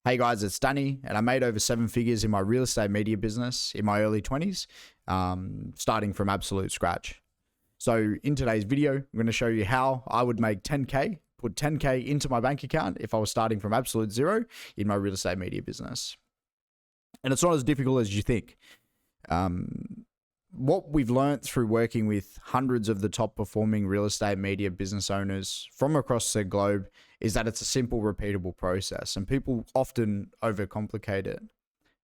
Hey guys, it's Danny, and I made over 7 figures in my real estate media business in my early 20s, starting from absolute scratch. So in today's video, I'm going to show you how I would make 10K, put 10K into my bank account if I was starting from absolute zero in my real estate media business. And it's not as difficult as you think. What we've learned through working with hundreds of the top performing real estate media business owners from across the globe is that it's a simple, repeatable process, and people often overcomplicate it.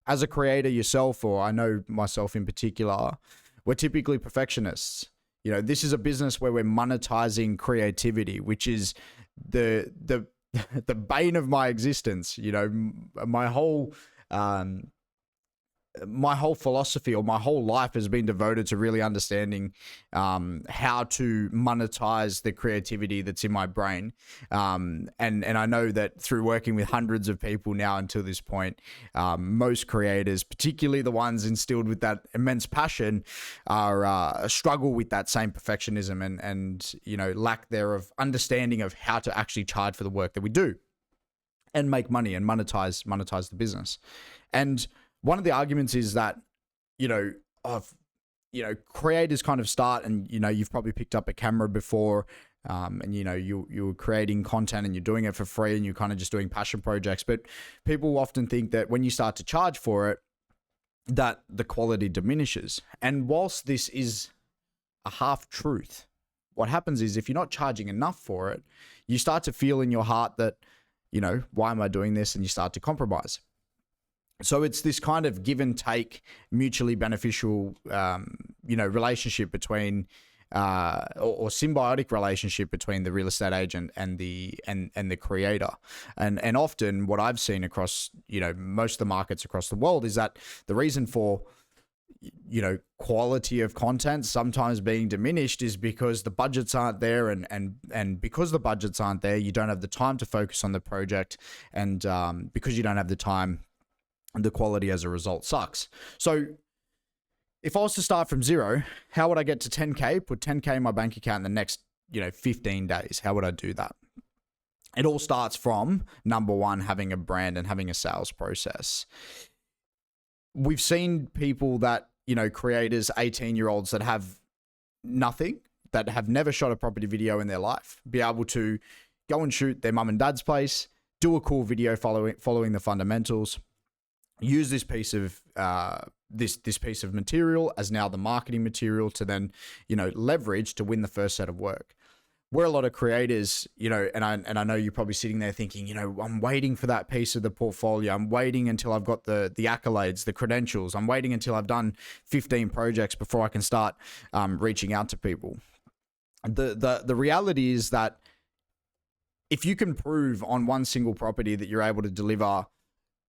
As a creator yourself, or I know myself in particular, we're typically perfectionists. You know, this is a business where we're monetizing creativity, which is the the bane of my existence. You know, my whole philosophy or my whole life has been devoted to really understanding how to monetize the creativity that's in my brain. And I know that through working with hundreds of people now until this point, most creators, particularly the ones instilled with that immense passion, are struggle with that same perfectionism and you know, lack thereof understanding of how to actually charge for the work that we do and make money and monetize the business. And one of the arguments is that, creators kind of start, and, you've probably picked up a camera before, and, you're creating content and you're doing it for free and you're kind of just doing passion projects. But people often think that when you start to charge for it, that the quality diminishes. And whilst this is a half truth, what happens is if you're not charging enough for it, you start to feel in your heart that, why am I doing this? And you start to compromise. So it's this kind of give and take, mutually beneficial, relationship between, or symbiotic relationship between the real estate agent and the creator. And often what I've seen across, most of the markets across the world is that the reason for, quality of content sometimes being diminished is because the budgets aren't there, and because the budgets aren't there, you don't have the time to focus on the project, and because you don't have the time, the quality as a result sucks. So if I was to start from zero, how would I get to 10K, put 10K in my bank account in the next, 15 days? How would I do that? It all starts from number one, having a brand and having a sales process. We've seen people that, creators, 18-year-olds that have nothing, that have never shot a property video in their life, be able to go and shoot their mum and dad's place, do a cool video following the fundamentals, use this piece of this piece of material as now the marketing material to then, leverage to win the first set of work. Where a lot of creators, and I know you're probably sitting there thinking, I'm waiting for that piece of the portfolio. I'm waiting until I've got the accolades, the credentials. I'm waiting until I've done 15 projects before I can start reaching out to people. The reality is that if you can prove on one single property that you're able to deliver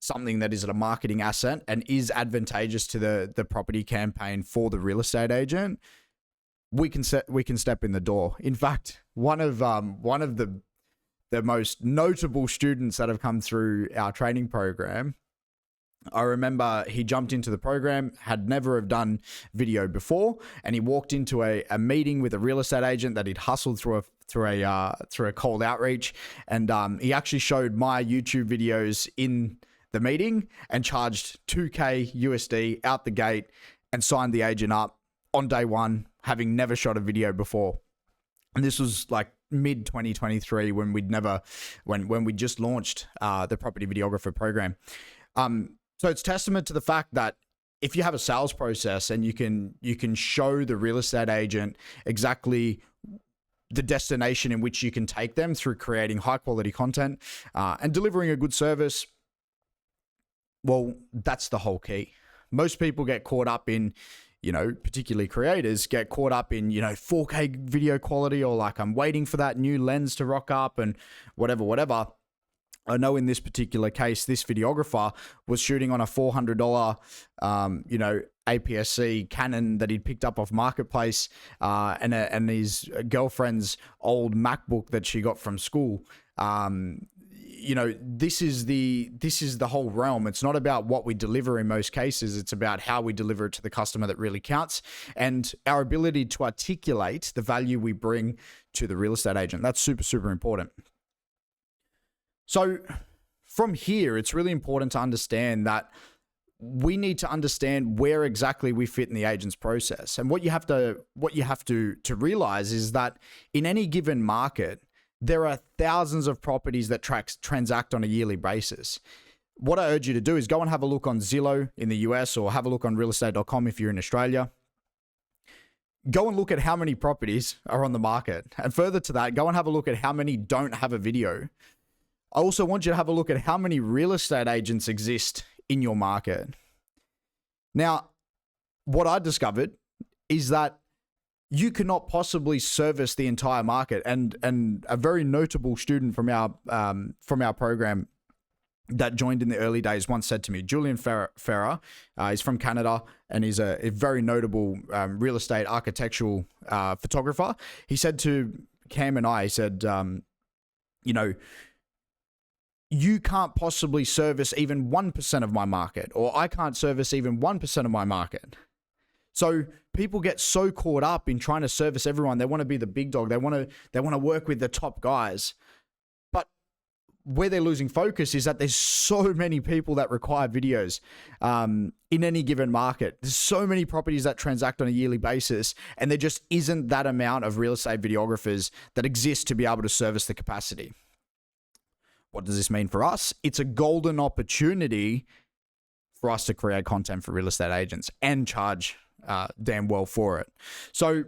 something that is a marketing asset and is advantageous to the property campaign for the real estate agent, we can step in the door. In fact, one of the most notable students that have come through our training program, I remember he jumped into the program, had never have done video before, and he walked into a meeting with a real estate agent that he'd hustled through a cold outreach, and he actually showed my YouTube videos in the meeting and charged $2K USD out the gate and signed the agent up on day one, having never shot a video before. And this was like mid 2023 when we just launched the property videographer program. So it's testament to the fact that if you have a sales process and you can show the real estate agent exactly the destination in which you can take them through creating high quality content and delivering a good service, well, that's the whole key. Most people get caught up in, particularly creators get caught up in, 4K video quality, or like, I'm waiting for that new lens to rock up and whatever. I know in this particular case, this videographer was shooting on a $400, APS-C Canon that he'd picked up off Marketplace, and his girlfriend's old MacBook that she got from school. This is the whole realm. It's not about what we deliver in most cases. It's about how we deliver it to the customer that really counts, and our ability to articulate the value we bring to the real estate agent. That's super, super important. So from here, it's really important to understand that we need to understand where exactly we fit in the agent's process. And what you have to realize is that in any given market, there are thousands of properties that transact on a yearly basis. What I urge you to do is go and have a look on Zillow in the US, or have a look on realestate.com if you're in Australia. Go and look at how many properties are on the market. And further to that, go and have a look at how many don't have a video. I also want you to have a look at how many real estate agents exist in your market. Now, what I discovered is that you cannot possibly service the entire market. And a very notable student from our program that joined in the early days once said to me, Julian Ferrer, he's from Canada, and he's a very notable real estate architectural photographer. He said to Cam and I, he said, you can't possibly service even 1% of my market, or I can't service even 1% of my market. So people get so caught up in trying to service everyone. They want to be the big dog. They want to work with the top guys. But where they're losing focus is that there's so many people that require videos in any given market. There's so many properties that transact on a yearly basis, and there just isn't that amount of real estate videographers that exist to be able to service the capacity. What does this mean for us? It's a golden opportunity for us to create content for real estate agents and charge damn well for it. So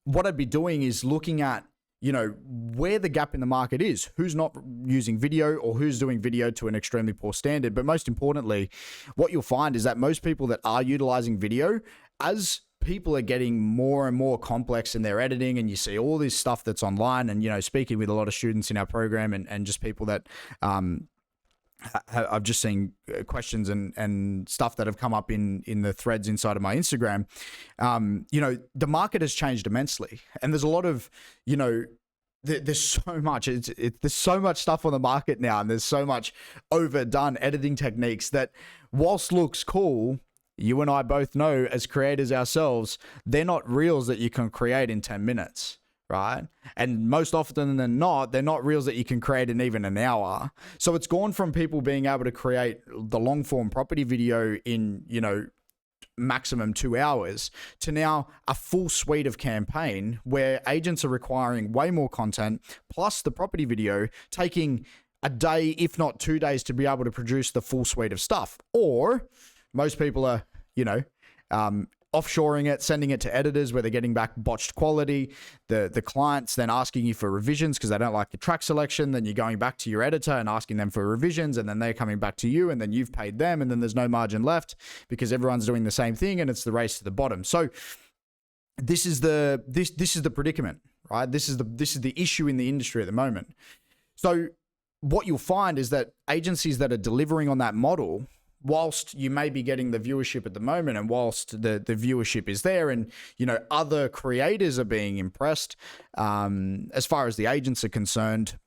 what I'd be doing is looking at, where the gap in the market is, who's not using video or who's doing video to an extremely poor standard. But most importantly, what you'll find is that most people that are utilizing video, as people are getting more and more complex in their editing, and you see all this stuff that's online, and, speaking with a lot of students in our program and just people that, I've just seen questions and stuff that have come up in the threads inside of my Instagram. The market has changed immensely, and there's a lot of, there's so much, there's so much stuff on the market now, and there's so much overdone editing techniques that, whilst looks cool, you and I both know as creators ourselves, they're not reels that you can create in 10 minutes. Right? And most often than not, they're not reels that you can create in even an hour. So it's gone from people being able to create the long form property video in, maximum 2 hours, to now a full suite of campaign where agents are requiring way more content, plus the property video taking a day, if not 2 days, to be able to produce the full suite of stuff. Or most people are, offshoring it, sending it to editors where they're getting back botched quality. The client's then asking you for revisions because they don't like the track selection. Then you're going back to your editor and asking them for revisions, and then they're coming back to you, and then you've paid them, and then there's no margin left because everyone's doing the same thing, and it's the race to the bottom. So this is the predicament, right? This is the issue in the industry at the moment. So what you'll find is that agencies that are delivering on that model, whilst you may be getting the viewership at the moment, and whilst the viewership is there, and other creators are being impressed, as far as the agents are concerned,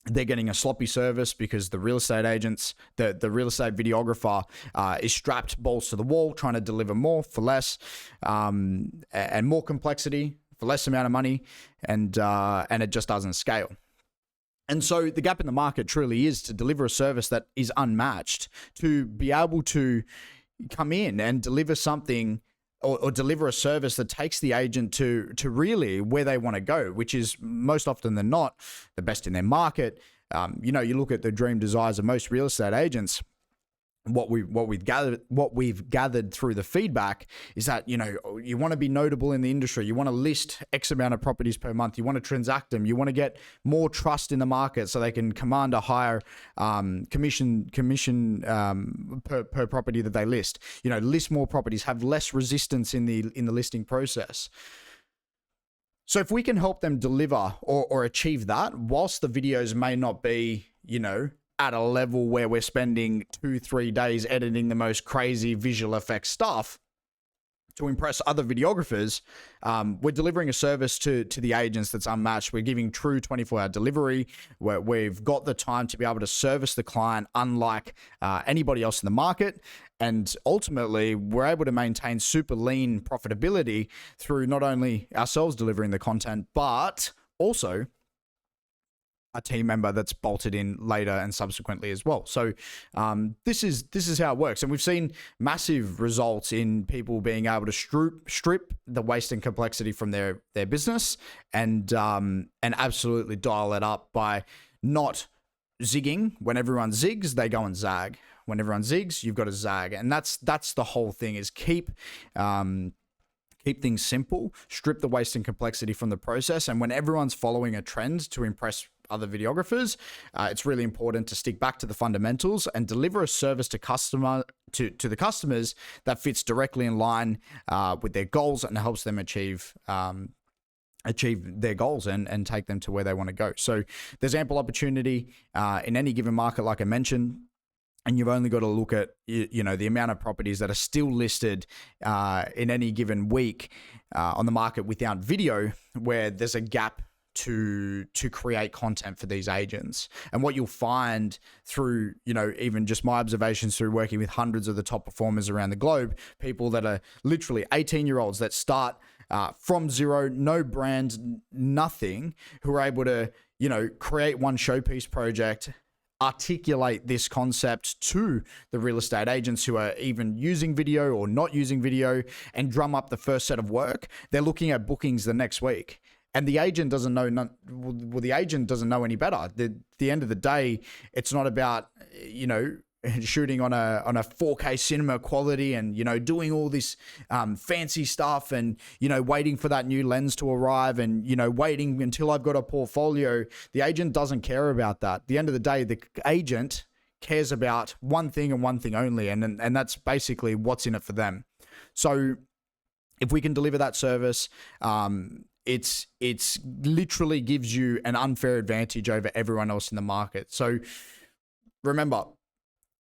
they're getting a sloppy service because the real estate agents, the real estate videographer is strapped balls to the wall, trying to deliver more for less, and more complexity for less amount of money, and it just doesn't scale. And so the gap in the market truly is to deliver a service that is unmatched, to be able to come in and deliver something or deliver a service that takes the agent to really where they want to go, which is most often than not the best in their market. You look at the dream desires of most real estate agents. What we've gathered through the feedback is that, you want to be notable in the industry. You want to list X amount of properties per month. You want to transact them. You want to get more trust in the market so they can command a higher commission per property that they list. List more properties, have less resistance in the listing process. So if we can help them deliver or achieve that, whilst the videos may not be, at a level where we're spending 2-3 days editing the most crazy visual effects stuff to impress other videographers, we're delivering a service to the agents that's unmatched. We're giving true 24-hour delivery, where we've got the time to be able to service the client unlike anybody else in the market. And ultimately, we're able to maintain super lean profitability through not only ourselves delivering the content, but also a team member that's bolted in later and subsequently as well. So this is how it works, and we've seen massive results in people being able to strip the waste and complexity from their business, and absolutely dial it up by not zigging. When everyone zigs, they go and zag. When everyone zigs, you've got to zag, and that's the whole thing. Is keep things simple, strip the waste and complexity from the process, and when everyone's following a trend to impress other videographers, it's really important to stick back to the fundamentals and deliver a service to the customers that fits directly in line with their goals and helps them achieve their goals and take them to where they want to go. So there's ample opportunity in any given market, like I mentioned. And you've only got to look at, the amount of properties that are still listed in any given week on the market without video, where there's a gap to create content for these agents. And what you'll find through, even just my observations through working with hundreds of the top performers around the globe, people that are literally 18-year-olds that start from zero, no brand, nothing, who are able to, create one showpiece project, articulate this concept to the real estate agents who are even using video or not using video, and drum up the first set of work. They're looking at bookings the next week. And the agent doesn't know, the agent doesn't know any better. At the end of the day, it's not about, shooting on a 4K cinema quality and, doing all this fancy stuff and, waiting for that new lens to arrive and, waiting until I've got a portfolio. The agent doesn't care about that. At the end of the day, the agent cares about one thing and one thing only, and that's basically what's in it for them. So if we can deliver that service, it's literally gives you an unfair advantage over everyone else in the market. So remember,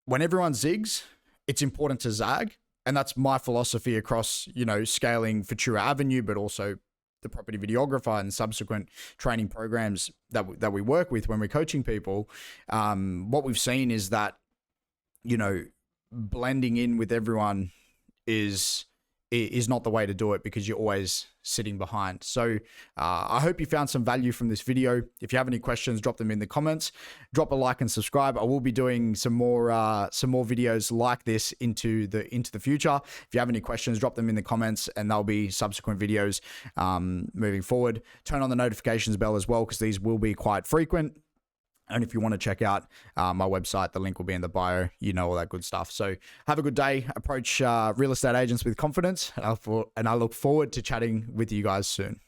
when everyone zigs, it's important to zag. And that's my philosophy across, scaling Futura Avenue, but also the property videographer and subsequent training programs that we work with when we're coaching people. What we've seen is that, blending in with everyone is not the way to do it, because you're always sitting behind. So I hope you found some value from this video. If you have any questions, drop them in the comments. Drop a like and subscribe. I will be doing some more videos like this into the future. If you have any questions, drop them in the comments, and there'll be subsequent videos moving forward. Turn on the notifications bell as well, because these will be quite frequent. And if you want to check out my website, the link will be in the bio, all that good stuff. So have a good day. Approach real estate agents with confidence. And I look forward to chatting with you guys soon.